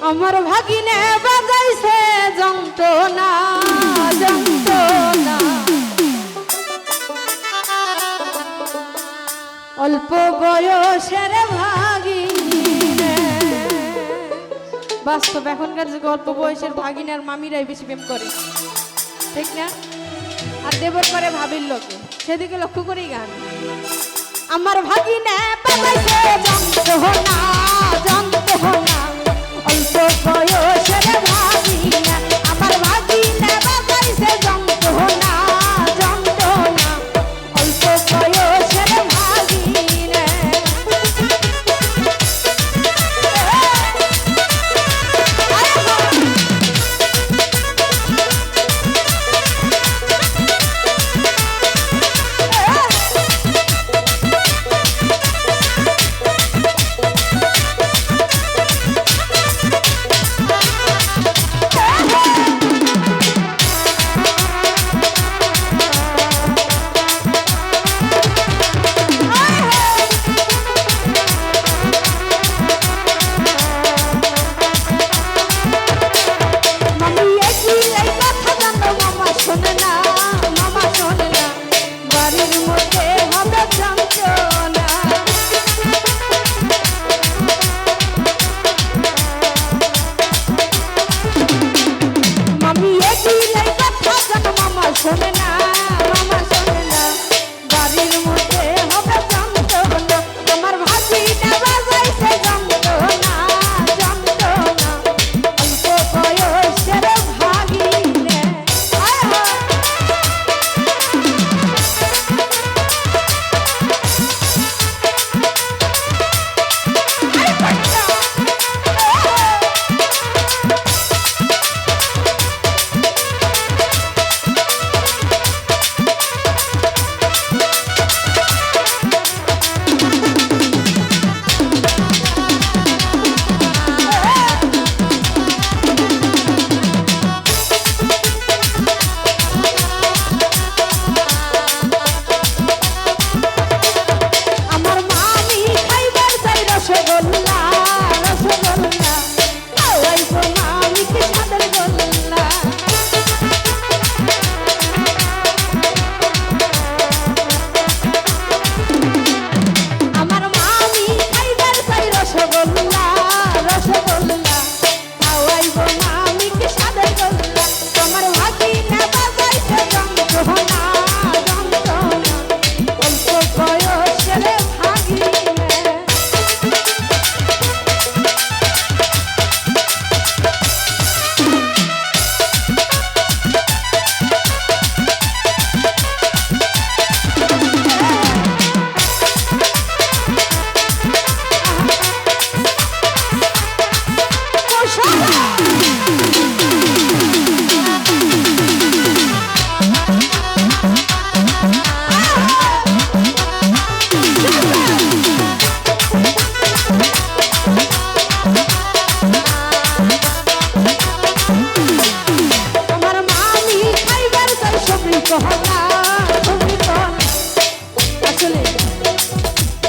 আমার ভাগিনে বাজাইছে যন্ত্রণা যন্ত্রণা অল্প বয়সের ভাগিনে। বাস্তব এখনকার যুগে অল্প বয়সের ভাগিনে আর মামিরাই বেশি প্রেম করে, ঠিক না? আর দেবর করে ভাবির লোকে, সেদিকে লক্ষ্য করেই গান। আমার ভাগিনে বাজাইছে যন্ত্রণা যন্ত্রণা অল্প বয়সের ভাগিনা। আমার ভাগিনে বাজাইছে যন্ত্রণা যন্ত্রণা অল্প বয়সের ভাগিনা।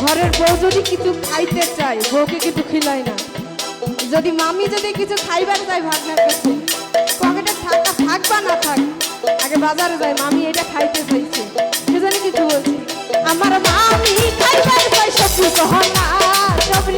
ঘরের বউ যদি কিছু খাইতে চায় বউকে কিছু খিলায় না। যদি মামি যদি কিছু খাইবার চায় ভাগনার কাছে, পকেটে টাকা থাক বা না থাক, আগে বাজারে যায় মামি এটা খাইতে চাইছে, সেজন্য কিছু বলছি। আমার মামি খাইবার চাই সবজি কহনা সবজি